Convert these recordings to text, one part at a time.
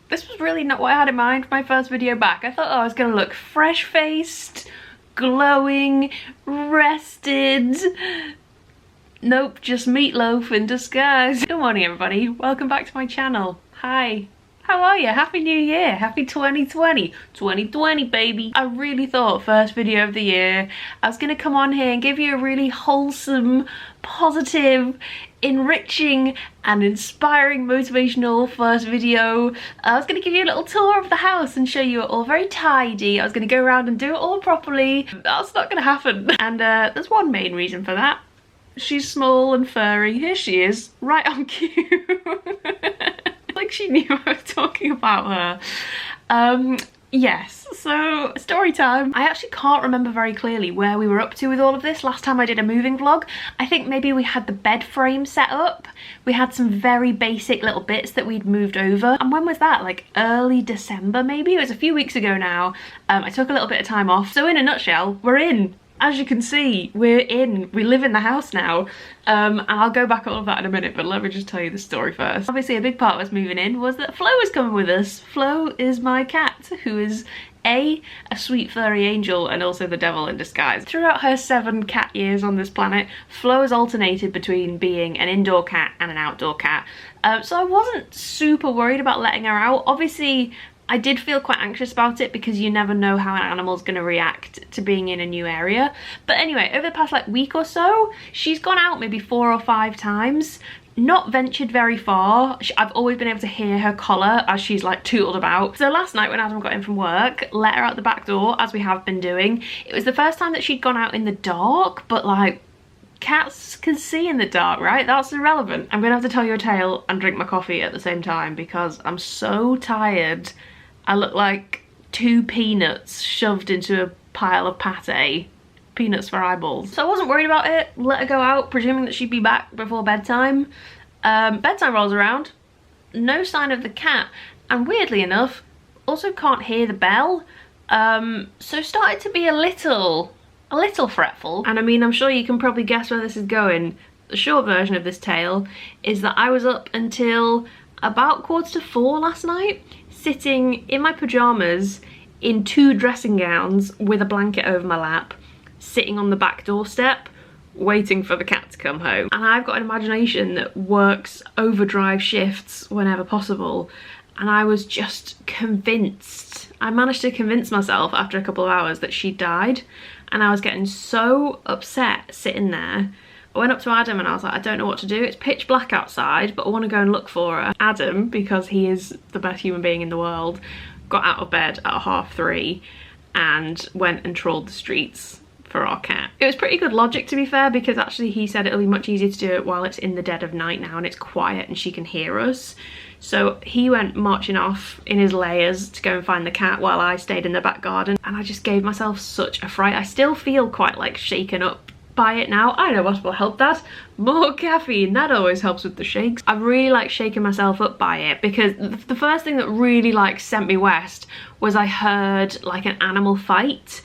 This was really not what I had in mind for my first video back. I thought I was gonna look fresh-faced, glowing, rested. Nope, just meatloaf in disguise. Good morning everybody, welcome back to my channel. Hi. How are you? Happy New Year. Happy 2020. 2020, baby. I really thought first video of the year, I was going to come on here and give you a really wholesome, positive, enriching and inspiring motivational first video. I was going to give you a little tour of the house and show you it all very tidy. I was going to go around and do it all properly. That's not going to happen. And there's one main reason for that. She's small and furry. Here she is, right on cue. Like she knew I was talking about her. Yes, so story time. I actually can't remember very clearly where we were up to with all of this last time I did a moving vlog. I think maybe we had the bed frame set up. We had some very basic little bits that we'd moved over. And when was that? Like early December maybe? It was a few weeks ago now. I took a little bit of time off. So in a nutshell, we're in. As you can see, we're in. We live in the house now. And I'll go back all of that in a minute, but let me just tell you the story first. Obviously, a big part of us moving in was that Flo was coming with us. Flo is my cat, who is a sweet furry angel and also the devil in disguise. Throughout her 7 cat years on this planet, Flo has alternated between being an indoor cat and an outdoor cat. So I wasn't super worried about letting her out. Obviously, I did feel quite anxious about it because you never know how an animal's going to react to being in a new area. But anyway, over the past like week or so, she's gone out maybe 4 or 5 times, not ventured very far. I've always been able to hear her collar as she's like tootled about. So last night when Adam got in from work, let her out the back door as we have been doing. It was the first time that she'd gone out in the dark, but like, cats can see in the dark, right? That's irrelevant. I'm gonna have to tell you a tale and drink my coffee at the same time because I'm so tired. I look like 2 peanuts shoved into a pile of pate. Peanuts for eyeballs. So I wasn't worried about it. Let her go out, presuming that she'd be back before bedtime. Bedtime rolls around. No sign of the cat. And weirdly enough, also can't hear the bell. So started to be a little fretful. And I mean, I'm sure you can probably guess where this is going. The short version of this tale is that I was up until about 3:45 last night, sitting in my pyjamas in 2 dressing gowns with a blanket over my lap, sitting on the back doorstep waiting for the cat to come home. And I've got an imagination that works overdrive shifts whenever possible, and I was just convinced. I managed to convince myself after a couple of hours that she died, and I was getting so upset sitting there. I went up to Adam and I was like, I don't know what to do. It's pitch black outside, but I want to go and look for her. Adam, because he is the best human being in the world, got out of bed at 3:30 and went and trawled the streets for our cat. It was pretty good logic, to be fair, because actually he said it'll be much easier to do it while it's in the dead of night now and it's quiet and she can hear us. So he went marching off in his layers to go and find the cat while I stayed in the back garden, and I just gave myself such a fright. I still feel quite like shaken up by it now. I know what will help that. More caffeine, that always helps with the shakes. I really like shaking myself up by it because the first thing that really like sent me west was I heard like an animal fight,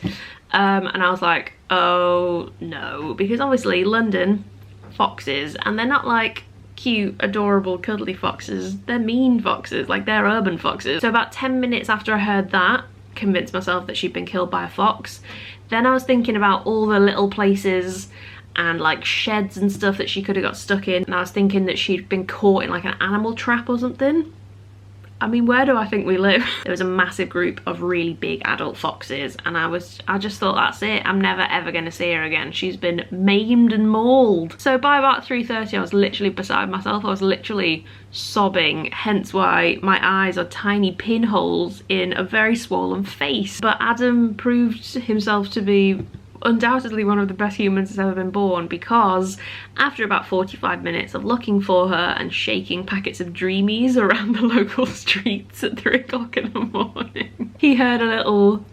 and I was like, oh no, because obviously London, foxes, and they're not like cute, adorable, cuddly foxes, they're mean foxes, like they're urban foxes. So about 10 minutes after I heard that, convinced myself that she'd been killed by a fox. Then I was thinking about all the little places and like sheds and stuff that she could have got stuck in, and I was thinking that she'd been caught in like an animal trap or something. I mean, where do I think we live? There was a massive group of really big adult foxes, and I just thought, that's it, I'm never ever gonna see her again. She's been maimed and mauled. So by about 3:30 I was literally beside myself. I was literally sobbing, hence why my eyes are tiny pinholes in a very swollen face. But Adam proved himself to be undoubtedly one of the best humans that's ever been born, because after about 45 minutes of looking for her and shaking packets of Dreamies around the local streets at 3 o'clock in the morning, he heard a little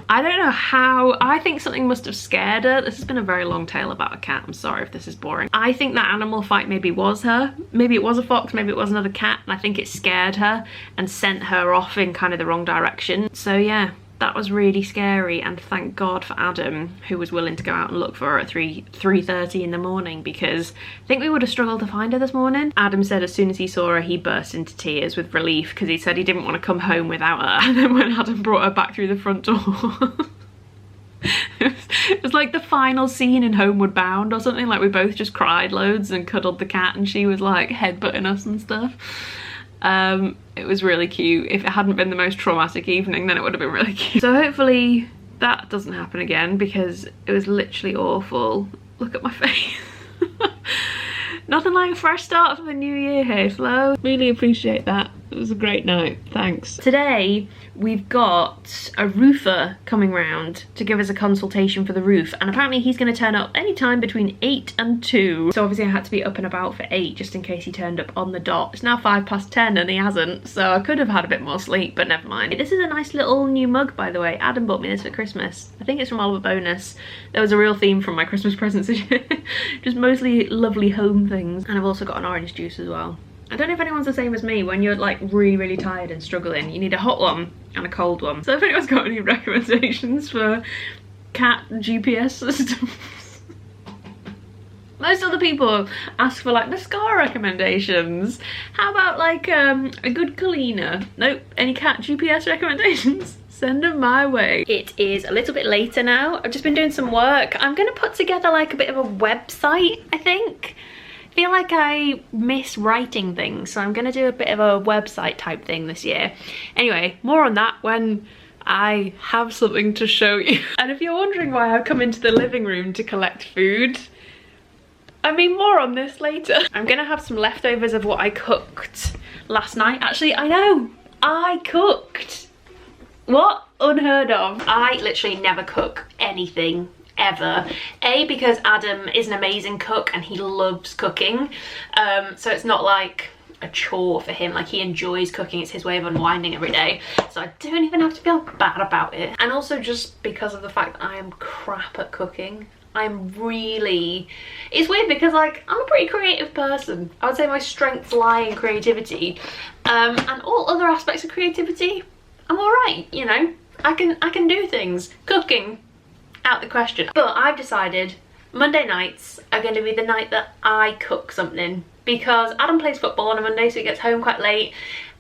I don't know how. I think something must have scared her. This has been a very long tale about a cat. I'm sorry if this is boring. I think that animal fight maybe was her. Maybe it was a fox, maybe it was another cat, and I think it scared her and sent her off in kind of the wrong direction. So yeah, that was really scary, and thank God for Adam, who was willing to go out and look for her at 3:30 in the morning, because I think we would have struggled to find her this morning. Adam said as soon as he saw her, he burst into tears with relief, because he said he didn't want to come home without her. And then when Adam brought her back through the front door, it was like the final scene in Homeward Bound or something. Like, we both just cried loads and cuddled the cat, and she was like headbutting us and stuff. It was really cute. If it hadn't been the most traumatic evening, then it would have been really cute. So hopefully that doesn't happen again, because it was literally awful. Look at my face. Nothing like a fresh start for the new year here, Flo. Really appreciate that. It was a great night, thanks. Today we've got a roofer coming round to give us a consultation for the roof, and apparently he's going to turn up anytime between 8 and 2. So obviously I had to be up and about for 8 just in case he turned up on the dot. It's now 10:05 and he hasn't, so I could have had a bit more sleep, but never mind. This is a nice little new mug, by the way. Adam bought me this for Christmas. I think it's from Oliver Bonus. There was a real theme from my Christmas presents this year. Just mostly lovely home things. And I've also got an orange juice as well. I don't know if anyone's the same as me. When you're like really tired and struggling, you need a hot one and a cold one. So if anyone's got any recommendations for cat GPS systems. Most other people ask for like mascara recommendations. How about like a good cleaner? Nope. Any cat GPS recommendations? Send them my way. It is a little bit later now. I've just been doing some work. I'm gonna put together like a bit of a website, I think. I feel like I miss writing things, so I'm gonna do a bit of a website type thing this year. Anyway, more on that when I have something to show you. And if you're wondering why I've come into the living room to collect food, I mean, more on this later. I'm gonna have some leftovers of what I cooked last night. Actually, I know, I cooked. What? Unheard of. I literally never cook anything ever. A, because Adam is an amazing cook and he loves cooking, so it's not like a chore for him. Like, he enjoys cooking. It's his way of unwinding every day, so I don't even have to feel bad about it. And also just because of the fact that I am crap at cooking. I'm really, it's weird because like I'm a pretty creative person. I would say my strengths lie in creativity, and all other aspects of creativity I'm all right, you know. I can do things. Cooking, out the question. But I've decided Monday nights are going to be the night that I cook something, because Adam plays football on a Monday, so he gets home quite late,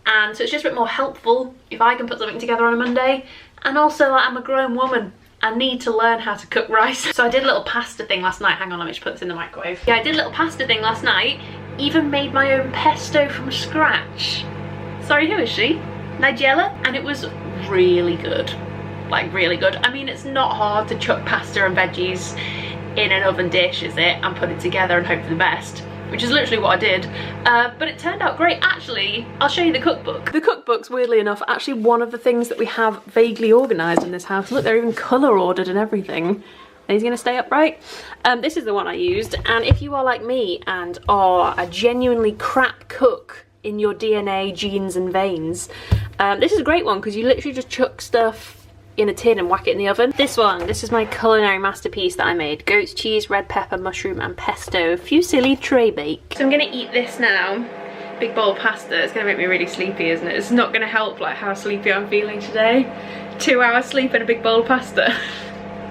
and so it's just a bit more helpful if I can put something together on a Monday. And also, like, I'm a grown woman. I need to learn how to cook rice. So I did a little pasta thing last night. Hang on, let me just put this in the microwave. Yeah, I did a little pasta thing last night. Even made my own pesto from scratch. Sorry, who is she? Nigella? And it was really good. Like, really good. I mean, it's not hard to chuck pasta and veggies in an oven dish, is it? And put it together and hope for the best, which is literally what I did. But it turned out great. Actually, I'll show you the cookbook. The cookbook's, weirdly enough, actually one of the things that we have vaguely organised in this house. Look, they're even colour ordered and everything. He's gonna stay upright. This is the one I used, and if you are like me and are a genuinely crap cook in your DNA, genes and veins, this is a great one, because you literally just chuck stuff in a tin and whack it in the oven. This is my culinary masterpiece that I made. Goat's cheese, red pepper, mushroom and pesto fusilli tray bake. So I'm gonna eat this now. Big bowl of pasta. It's gonna make me really sleepy, isn't it? It's not gonna help like how sleepy I'm feeling today. 2 hours sleep and a big bowl of pasta.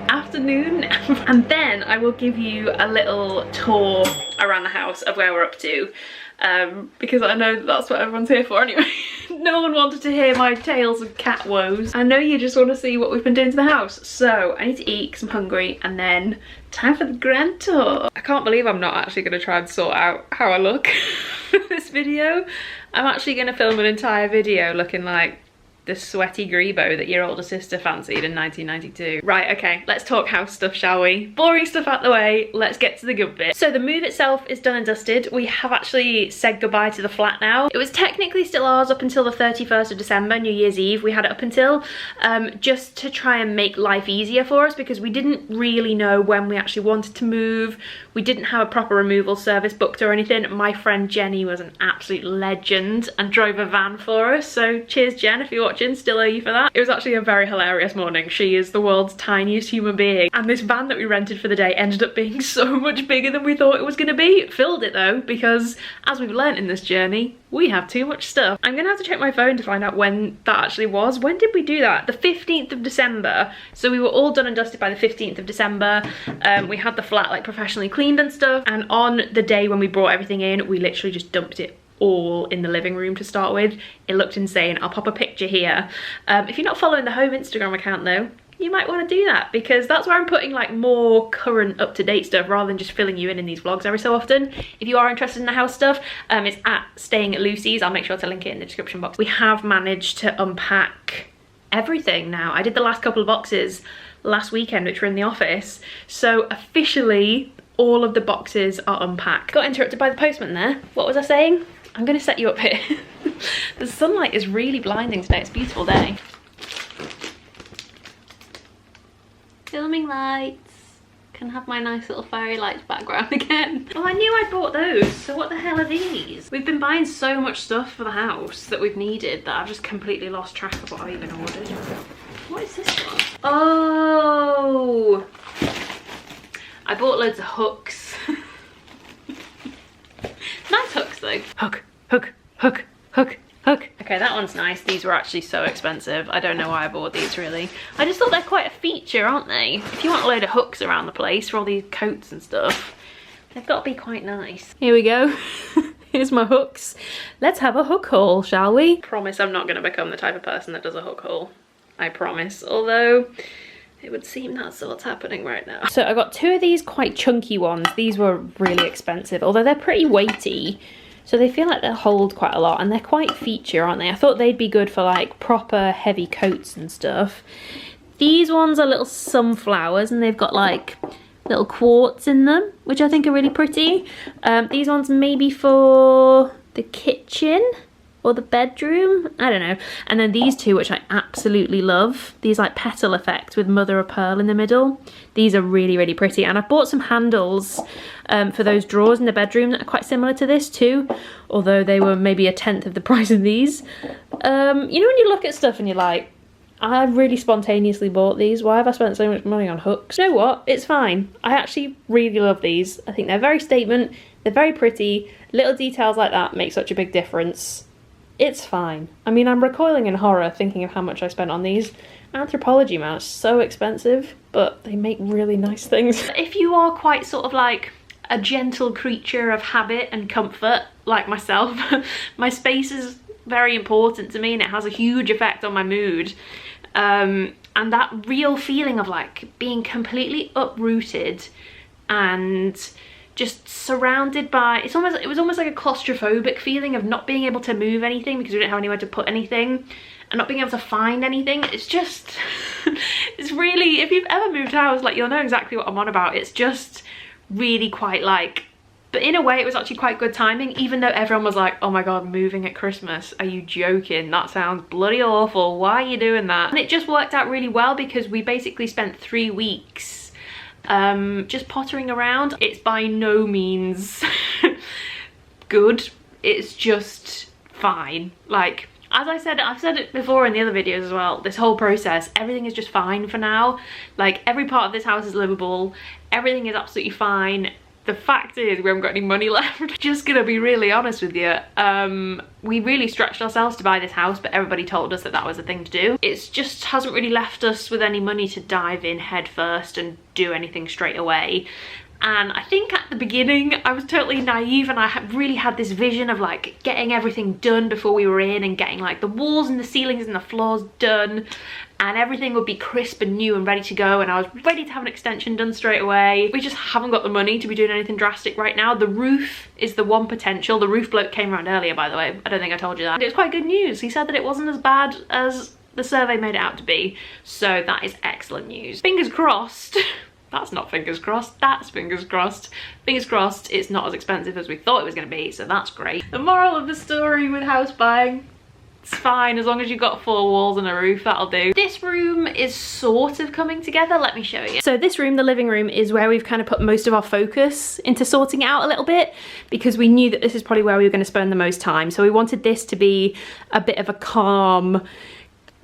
Afternoon. And then I will give you a little tour around the house of where we're up to, because I know that's what everyone's here for anyway. No one wanted to hear my tales of cat woes. I know you just want to see what we've been doing to the house. So I need to eat because I'm hungry, and then time for the grand tour. I can't believe I'm not actually going to try and sort out how I look for this video. I'm actually going to film an entire video looking like the sweaty grebo that your older sister fancied in 1992. Right, okay, let's talk house stuff, shall we? Boring stuff out the way, let's get to the good bit. So the move itself is done and dusted. We have actually said goodbye to the flat now. It was technically still ours up until the 31st of December, New Year's Eve. We had it up until, just to try and make life easier for us, because we didn't really know when we actually wanted to move. We didn't have a proper removal service booked or anything. My friend Jenny was an absolute legend and drove a van for us. So cheers, Jen, if you're watching watching, still owe you for that. It was actually a very hilarious morning. She is the world's tiniest human being, and this van that we rented for the day ended up being so much bigger than we thought it was going to be. It filled it though, because as we've learnt in this journey, we have too much stuff. I'm gonna have to check my phone to find out when that actually was. When did we do that? The 15th of December. So we were all done and dusted by the 15th of December. We had the flat like professionally cleaned and stuff, and on the day when we brought everything in, we literally just dumped it all in the living room to start with. It looked insane. I'll pop a picture here. If you're not following the home Instagram account though, you might want to do that, because that's where I'm putting like more current up-to-date stuff rather than just filling you in these vlogs every so often. If you are interested in the house stuff, it's at Staying at Lucy's. I'll make sure to link it in the description box. We have managed to unpack everything now. I did the last couple of boxes last weekend, which were in the office, so officially all of the boxes are unpacked. Got interrupted by the postman there. What was I saying? I'm gonna set you up here. The sunlight is really blinding today. It's a beautiful day. Filming lights. Can have my nice little fairy lights background again. Oh, I knew I bought those, so what the hell are these? We've been buying so much stuff for the house that we've needed that I've just completely lost track of what I even ordered. What is this one? Oh! I bought loads of hooks. Nice hooks though. Hook, hook, hook, hook, hook. Okay, that one's nice. These were actually so expensive. I don't know why I bought these really. I just thought they're quite a feature, aren't they? If you want a load of hooks around the place for all these coats and stuff, they've got to be quite nice. Here we go. Here's my hooks. Let's have a hook haul, shall we? Promise I'm not going to become the type of person that does a hook haul. I promise. Although it would seem that's what's happening right now. So I got two of these quite chunky ones. These were really expensive, although they're pretty weighty. So they feel like they'll hold quite a lot, and they're quite feature, aren't they? I thought they'd be good for like proper heavy coats and stuff. These ones are little sunflowers, and they've got like little quartz in them, which I think are really pretty. These ones maybe for the kitchen or the bedroom, I don't know. And then these two, which I absolutely love, these like petal effect with mother of pearl in the middle. These are really, really pretty. And I bought some handles for those drawers in the bedroom that are quite similar to this too, although they were maybe 1/10 of the price of these. You know when you look at stuff and you're like, I really spontaneously bought these. Why have I spent so much money on hooks? You know what? It's fine. I actually really love these. I think they're very statement. They're very pretty. Little details like that make such a big difference. It's fine. I mean, I'm recoiling in horror thinking of how much I spent on these. Anthropology mouse, so expensive, but they make really nice things. If you are quite sort of like a gentle creature of habit and comfort, like myself, my space is very important to me and it has a huge effect on my mood. And that real feeling of like being completely uprooted and just surrounded by, it was almost like a claustrophobic feeling of not being able to move anything because we didn't have anywhere to put anything, and not being able to find anything. It's just, it's really, if you've ever moved house, like you'll know exactly what I'm on about. It's just really quite like, but in a way it was actually quite good timing, even though everyone was like, oh my god, moving at Christmas, are you joking? That sounds bloody awful, why are you doing that? And it just worked out really well because we basically spent 3 weeks just pottering around. It's by no means good, it's just fine. Like, as I said, I've said it before in the other videos as well, this whole process, everything is just fine for now. Like, every part of this house is livable, everything is absolutely fine. The fact is we haven't got any money left. Just gonna be really honest with you. We really stretched ourselves to buy this house, but everybody told us that that was the thing to do. It's just hasn't really left us with any money to dive in head first and do anything straight away. And I think at the beginning I was totally naive, and I really had this vision of like getting everything done before we were in, and getting like the walls and the ceilings and the floors done, and everything would be crisp and new and ready to go, and I was ready to have an extension done straight away. We just haven't got the money to be doing anything drastic right now. The roof is the one potential. The roof bloke came around earlier, by the way. I don't think I told you that. And it was quite good news. He said that it wasn't as bad as the survey made it out to be, so that is excellent news. Fingers crossed. That's not fingers crossed, that's fingers crossed. Fingers crossed it's not as expensive as we thought it was going to be, so that's great. The moral of the story with house buying, it's fine as long as you've got 4 walls and a roof, that'll do. This room is sort of coming together, let me show you. So this room, the living room, is where we've kind of put most of our focus into sorting it out a little bit, because we knew that this is probably where we were going to spend the most time. So we wanted this to be a bit of a calm,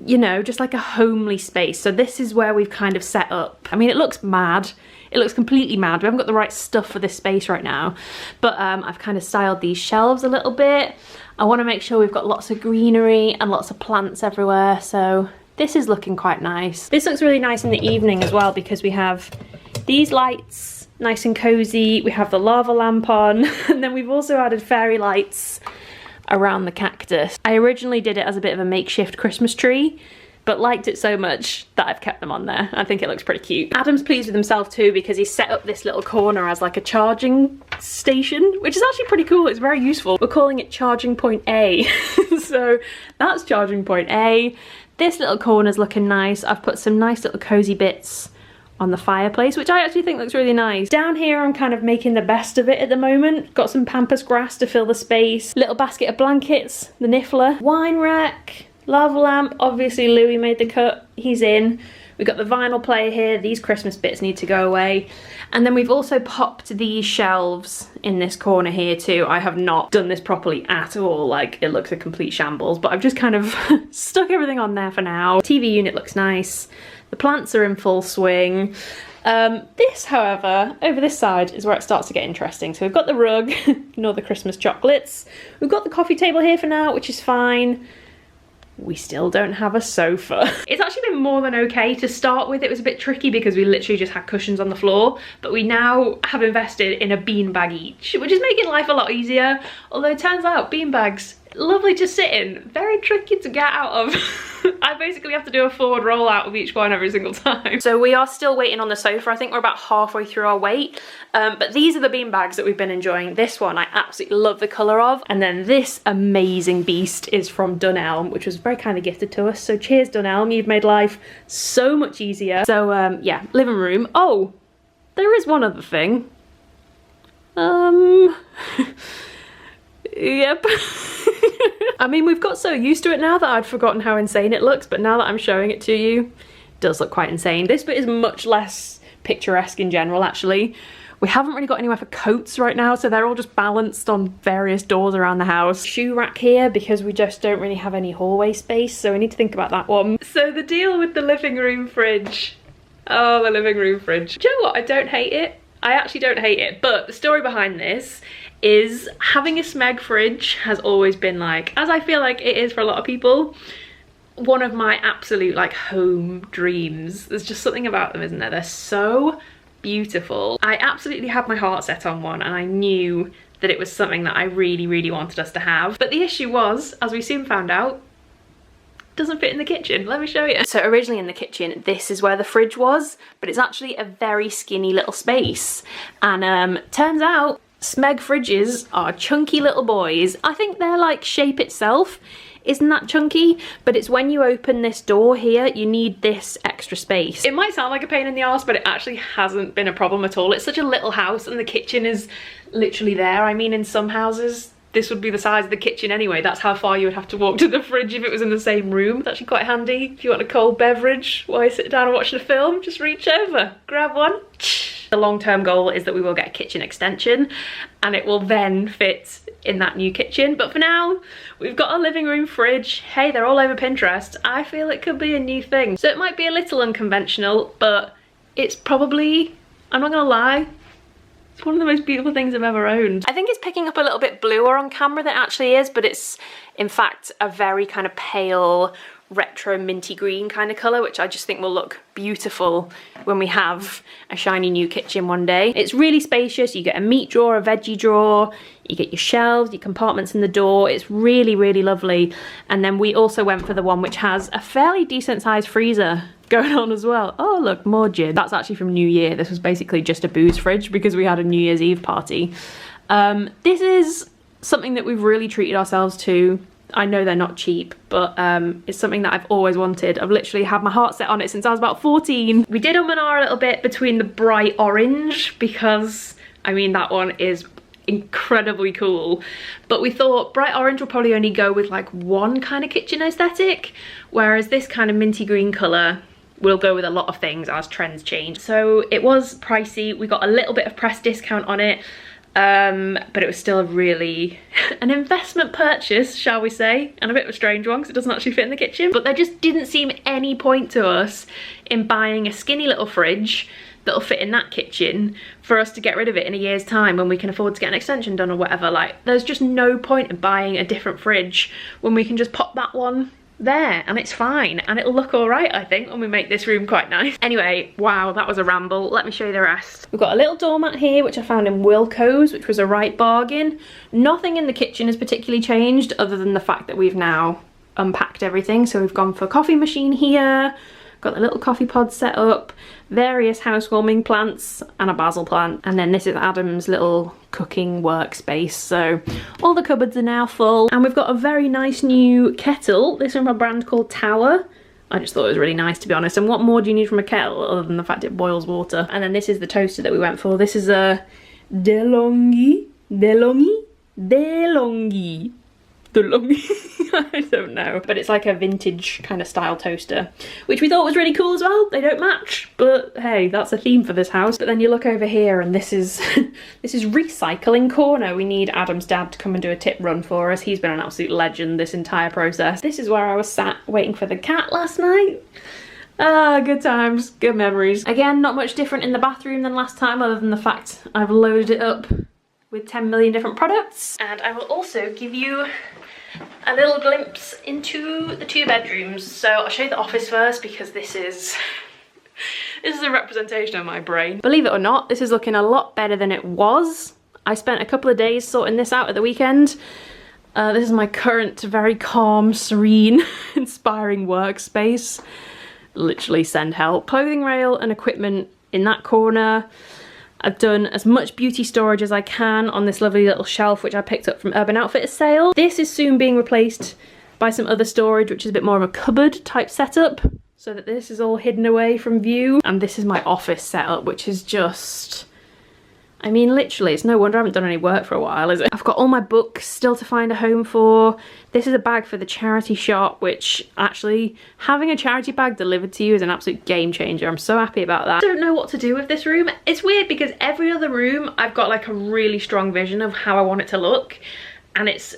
you know, just like a homely space. So this is where we've kind of set up. I mean, it looks mad. It looks completely mad. We haven't got the right stuff for this space right now. But I've kind of styled these shelves a little bit. I want to make sure we've got lots of greenery and lots of plants everywhere. So this is looking quite nice. This looks really nice in the evening as well because we have these lights, nice and cozy. We have the lava lamp on, and then we've also added fairy lights around the cactus. I originally did it as a bit of a makeshift Christmas tree, but liked it so much that I've kept them on there. I think it looks pretty cute. Adam's pleased with himself too because he's set up this little corner as like a charging station, which is actually pretty cool. It's very useful. We're calling it charging point A. So that's charging point A. This little corner's looking nice. I've put some nice little cozy bits on the fireplace, which I actually think looks really nice. Down here I'm kind of making the best of it at the moment. Got some pampas grass to fill the space, little basket of blankets, the niffler, wine rack, lava lamp. Obviously Louis made the cut, he's in. We've got the vinyl player here. These Christmas bits need to go away. And then we've also popped these shelves in this corner here too. I have not done this properly at all. Like, it looks a complete shambles, but I've just kind of stuck everything on there for now. TV unit looks nice. The plants are in full swing. This, however, over this side is where it starts to get interesting. So we've got the rug, ignore the Christmas chocolates. We've got the coffee table here for now, which is fine. We still don't have a sofa. It's actually been more than okay. To start with, it was a bit tricky because we literally just had cushions on the floor, but we now have invested in a beanbag each, which is making life a lot easier. Although it turns out beanbags, lovely to sit in, very tricky to get out of. I basically have to do a forward roll out of each one every single time. So we are still waiting on the sofa. I think we're about halfway through our wait. But these are the beanbags that we've been enjoying. This one I absolutely love the colour of. And then this amazing beast is from Dunelm, which was very kindly gifted to us. So cheers Dunelm, you've made life so much easier. So yeah, living room. Oh, there is one other thing. Yep. I mean, we've got so used to it now that I'd forgotten how insane it looks, but now that I'm showing it to you, it does look quite insane. This bit is much less picturesque in general, actually. We haven't really got anywhere for coats right now, so they're all just balanced on various doors around the house. Shoe rack here because we just don't really have any hallway space, so we need to think about that one. So the deal with the living room fridge. Oh, the living room fridge. Do you know what? I don't hate it. I actually don't hate it, but the story behind this is having a Smeg fridge has always been, like, as I feel like it is for a lot of people, one of my absolute like home dreams. There's just something about them, isn't there? They're so beautiful. I absolutely had my heart set on one, and I knew that it was something that I really, really wanted us to have. But the issue was, as we soon found out, doesn't fit in the kitchen. Let me show you. So originally in the kitchen, this is where the fridge was, but it's actually a very skinny little space. And turns out Smeg fridges are chunky little boys. I think their like shape itself isn't that chunky, but it's when you open this door here, you need this extra space. It might sound like a pain in the arse, but it actually hasn't been a problem at all. It's such a little house and the kitchen is literally there. I mean, in some houses, this would be the size of the kitchen anyway. That's how far you would have to walk to the fridge if it was in the same room. It's actually quite handy if you want a cold beverage while you sit down and watch a film. Just reach over, grab one. The long-term goal is that we will get a kitchen extension and it will then fit in that new kitchen. But for now, we've got a living room fridge. Hey, they're all over Pinterest. I feel it could be a new thing. So it might be a little unconventional, but it's probably, I'm not gonna lie, it's one of the most beautiful things I've ever owned. I think it's picking up a little bit bluer on camera than it actually is, but it's in fact a very kind of pale, retro minty green kind of colour, which I just think will look beautiful when we have a shiny new kitchen one day. It's really spacious. You get a meat drawer, a veggie drawer, you get your shelves, your compartments in the door. It's really, really lovely. And then we also went for the one which has a fairly decent sized freezer going on as well. Oh look, more gin. That's actually from New Year. This was basically just a booze fridge because we had a New Year's Eve party. This is something that we've really treated ourselves to. I know they're not cheap, but it's something that I've always wanted. I've literally had my heart set on it since I was about 14. We did a little bit between the bright orange because, I mean, that one is incredibly cool. But we thought bright orange will probably only go with like one kind of kitchen aesthetic, whereas this kind of minty green colour will go with a lot of things as trends change. So it was pricey. We got a little bit of press discount on it. but it was still really an investment purchase, shall we say, and a bit of a strange one because it doesn't actually fit in the kitchen. But there just didn't seem any point to us in buying a skinny little fridge that'll fit in that kitchen for us to get rid of it in a year's time when we can afford to get an extension done or whatever. Like, there's just no point in buying a different fridge when we can just pop that one there and it's fine, and it'll look all right, I think, when we make this room quite nice. Anyway, wow, that was a ramble. Let me show you the rest. We've got a little doormat here which I found in Wilko's, which was a right bargain. Nothing in the kitchen has particularly changed other than the fact that we've now unpacked everything. So we've gone for a coffee machine here, got the little coffee pod set up, various housewarming plants and a basil plant, and then this is Adam's little cooking workspace. So all the cupboards are now full, and we've got a very nice new kettle. This is from a brand called Tower. I just thought it was really nice, to be honest. And what more do you need from a kettle other than the fact it boils water? And then this is the toaster that we went for. This is a DeLonghi. I don't know, but it's like a vintage kind of style toaster, which we thought was really cool as well. They don't match, but hey, that's a theme for this house. But then you look over here and this is this is recycling corner. We need Adam's dad to come and do a tip run for us. He's been an absolute legend this entire process. This is where I was sat waiting for the cat last night. Ah, good times, good memories. Again, not much different in the bathroom than last time, other than the fact I've loaded it up with 10 million different products. And I will also give you a little glimpse into the 2 bedrooms. So I'll show you the office first, because this is a representation of my brain. Believe it or not, this is looking a lot better than it was. I spent a couple of days sorting this out at the weekend. This is my current very calm, serene, inspiring workspace. Literally send help. Clothing rail and equipment in that corner. I've done as much beauty storage as I can on this lovely little shelf which I picked up from Urban Outfitters sale. This is soon being replaced by some other storage which is a bit more of a cupboard type setup, so that this is all hidden away from view. And this is my office setup, which is just, I mean, literally, it's no wonder I haven't done any work for a while, is it? I've got all my books still to find a home for. This is a bag for the charity shop, which actually, having a charity bag delivered to you is an absolute game changer. I'm so happy about that. I don't know what to do with this room. It's weird because every other room, I've got like a really strong vision of how I want it to look. And it's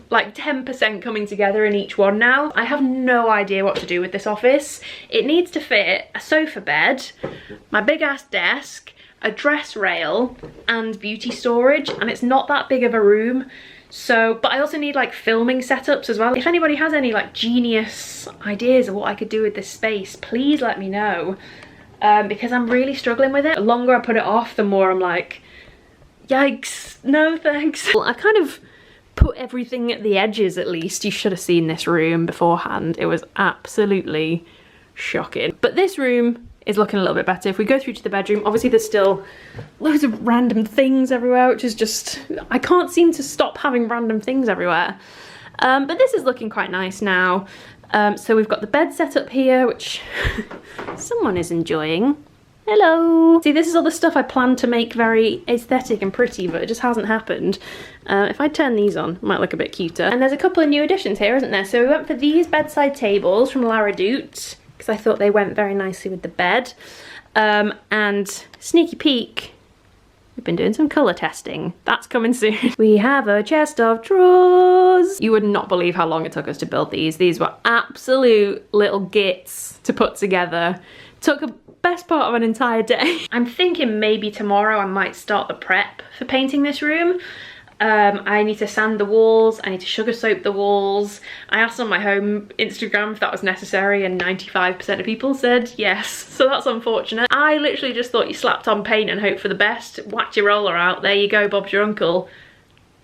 like 10% coming together in each one now. I have no idea what to do with this office. It needs to fit a sofa bed, my big ass desk, a dress rail and beauty storage, and it's not that big of a room. So, but I also need like filming setups as well. If anybody has any like genius ideas of what I could do with this space, please let me know, because I'm really struggling with it. The longer I put it off, the more I'm like, yikes, no thanks. Well, I kind of put everything at the edges at least. You should have seen this room beforehand. It was absolutely shocking. But this room is looking a little bit better. If we go through to the bedroom, obviously there's still loads of random things everywhere, which is just, I can't seem to stop having random things everywhere. But this is looking quite nice now. So we've got the bed set up here, which someone is enjoying. Hello. See, this is all the stuff I planned to make very aesthetic and pretty, but it just hasn't happened. If I turn these on, it might look a bit cuter. And there's a couple of new additions here, isn't there? So we went for these bedside tables from Lara Doot, because I thought they went very nicely with the bed. And sneaky peek, we've been doing some colour testing. That's coming soon. We have a chest of drawers. You would not believe how long it took us to build these. These were absolute little gits to put together. Took a best part of an entire day. I'm thinking maybe tomorrow I might start the prep for painting this room. I need to sand the walls, I need to sugar soap the walls. I asked on my home Instagram if that was necessary and 95% of people said yes, so that's unfortunate. I literally just thought you slapped on paint and hoped for the best, whacked your roller out, there you go, Bob's your uncle.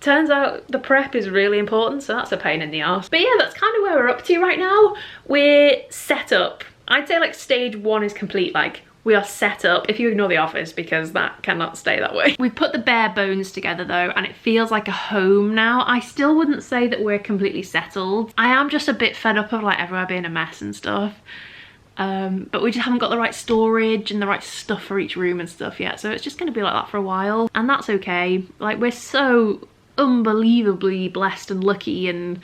Turns out the prep is really important, so that's a pain in the arse. But yeah, that's kind of where we're up to right now. We're set up. I'd say like stage 1 is complete, like we are set up, if you ignore the office, because that cannot stay that way. We've put the bare bones together though, and it feels like a home now. I still wouldn't say that we're completely settled. I am just a bit fed up of like everywhere being a mess and stuff. But we just haven't got the right storage and the right stuff for each room and stuff yet. So it's just gonna be like that for a while, and that's okay. Like, we're so unbelievably blessed and lucky, and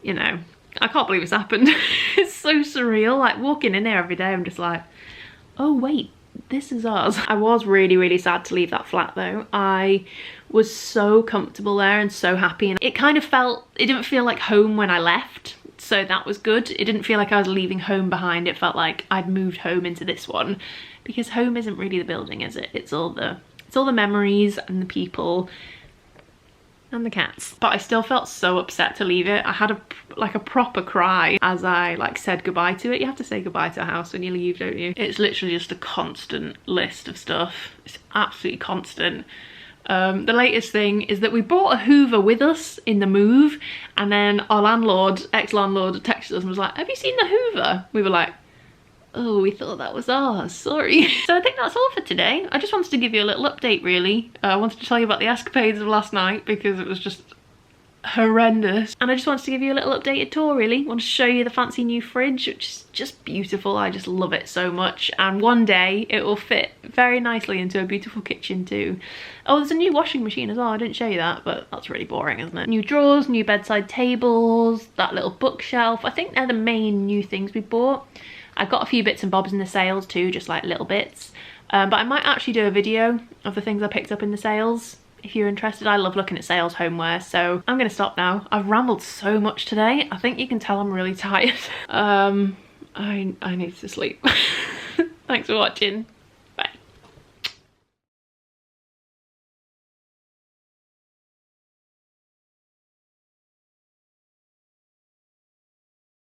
you know, I can't believe it's happened. It's so surreal. Like walking in here every day, I'm just like, oh wait, this is ours. I was really sad to leave that flat though. I was so comfortable there and so happy, and it kind of felt, it didn't feel like home when I left, so that was good. It didn't feel like I was leaving home behind. It felt like I'd moved home into this one, because home isn't really the building, is it? It's all the memories and the people and the cats. But I still felt so upset to leave it. I had a proper cry as I like said goodbye to it. You have to say goodbye to a house when you leave, don't you? It's literally just a constant list of stuff. It's absolutely constant. The latest thing is that we brought a Hoover with us in the move, and then our landlord, ex-landlord, texted us and was like, have you seen the Hoover? We were like, oh, we thought that was ours, sorry. So I think that's all for today. I just wanted to give you a little update really. I wanted to tell you about the escapades of last night because it was just horrendous. And I just wanted to give you a little updated tour really. I want to show you the fancy new fridge, which is just beautiful. I just love it so much. And one day it will fit very nicely into a beautiful kitchen too. Oh, there's a new washing machine as well. I didn't show you that, but that's really boring, isn't it? New drawers, new bedside tables, that little bookshelf. I think they're the main new things we bought. I've got a few bits and bobs in the sales too, just like little bits. But I might actually do a video of the things I picked up in the sales if you're interested. I love looking at sales homeware, so I'm gonna stop now. I've rambled so much today. I think you can tell I'm really tired. I need to sleep. Thanks for watching.